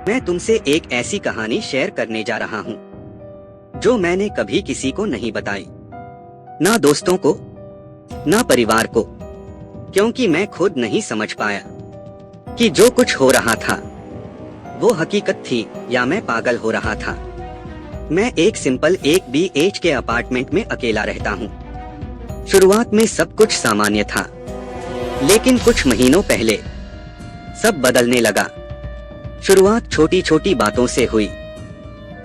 मैं तुमसे एक ऐसी कहानी शेयर करने जा रहा हूँ जो मैंने कभी किसी को नहीं बताई, ना दोस्तों को, ना परिवार को, क्योंकि मैं खुद नहीं समझ पाया कि जो कुछ हो रहा था वो हकीकत थी या मैं पागल हो रहा था। मैं एक सिंपल 1 BH के अपार्टमेंट में अकेला रहता हूँ। शुरुआत में सब कुछ सामान्य था, लेकिन कुछ महीनों पहले सब बदलने लगा। शुरुआत छोटी छोटी बातों से हुई।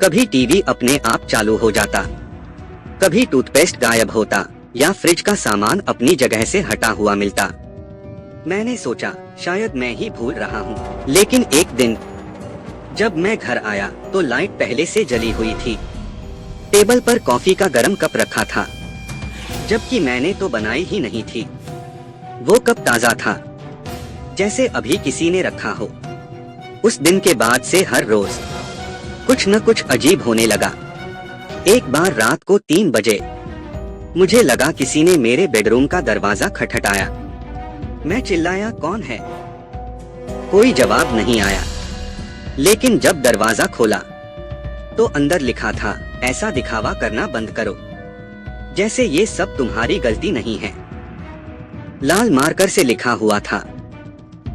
कभी टीवी अपने आप चालू हो जाता, कभी टूथपेस्ट गायब होता या फ्रिज का सामान अपनी जगह से हटा हुआ मिलता। मैंने सोचा शायद मैं ही भूल रहा हूँ, लेकिन एक दिन जब मैं घर आया तो लाइट पहले से जली हुई थी। टेबल पर कॉफी का गर्म कप रखा था, जबकि मैंने तो बनाई ही नहीं थी। वो कप ताजा था, जैसे अभी किसी ने रखा हो। उस दिन के बाद से हर रोज कुछ न कुछ अजीब होने लगा। एक बार रात को 3 बजे मुझे लगा किसी ने मेरे बेडरूम का दरवाजा खटखटाया। मैं चिल्लाया, कौन है? कोई जवाब नहीं आया। लेकिन जब दरवाजा खोला तो अंदर लिखा था, ऐसा दिखावा करना बंद करो, जैसे ये सब तुम्हारी गलती नहीं है। लाल मार्कर से लिखा हुआ था।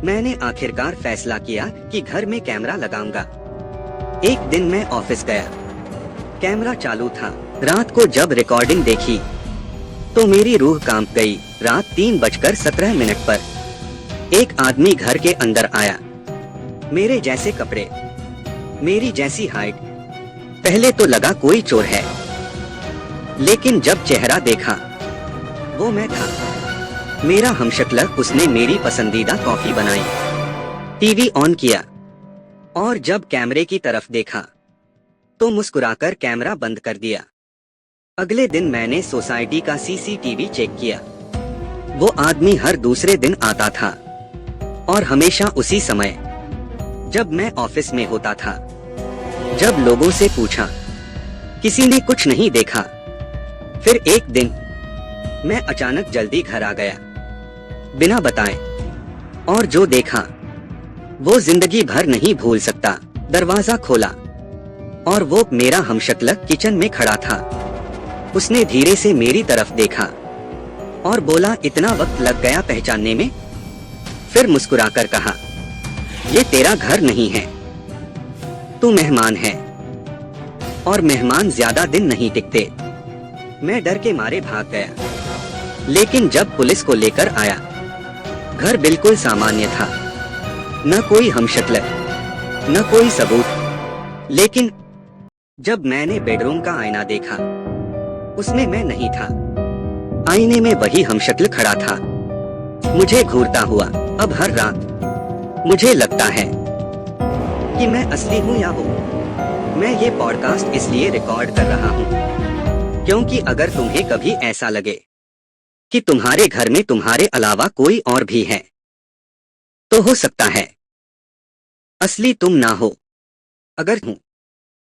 मैंने आखिरकार फैसला किया कि घर में कैमरा लगाऊंगा। एक दिन मैं ऑफिस गया, कैमरा चालू था। रात को जब रिकॉर्डिंग देखी तो मेरी रूह कांप गई। रात 3:17 पर एक आदमी घर के अंदर आया, मेरे जैसे कपड़े, मेरी जैसी हाइट। पहले तो लगा कोई चोर है, लेकिन जब चेहरा देखा वो मैं था, मेरा हमशक्ल। उसने मेरी पसंदीदा कॉफी बनाई, टीवी ऑन किया और जब कैमरे की तरफ देखा तो मुस्कुराकर कैमरा बंद कर दिया। अगले दिन मैंने सोसाइटी का CCTV चेक किया। वो आदमी हर दूसरे दिन आता था और हमेशा उसी समय, जब मैं ऑफिस में होता था। जब लोगों से पूछा, किसी ने कुछ नहीं देखा। फिर एक दिन मैं अचानक जल्दी घर आ गया, बिना बताए, और जो देखा वो जिंदगी भर नहीं भूल सकता। दरवाजा खोला और वो मेरा हमशक्ल किचन में खड़ा था। उसने धीरे से मेरी तरफ देखा और बोला, इतना वक्त लग गया पहचानने में? फिर मुस्कुराकर कहा, ये तेरा घर नहीं है, तू मेहमान है, और मेहमान ज्यादा दिन नहीं टिकते। मैं डर के मारे भाग गया, लेकिन जब पुलिस को लेकर आया, घर बिल्कुल सामान्य था। न कोई हमशक्ल, न कोई सबूत। लेकिन जब मैंने बेडरूम का आईना देखा, उसमें मैं नहीं था। आईने में वही हमशक्ल खड़ा था, मुझे घूरता हुआ। अब हर रात मुझे लगता है कि मैं असली हूँ या वो। मैं ये पॉडकास्ट इसलिए रिकॉर्ड कर रहा हूँ क्योंकि अगर तुम्हें कभी ऐसा लगे कि तुम्हारे घर में तुम्हारे अलावा कोई और भी है, तो हो सकता है असली तुम ना हो। अगर हूँ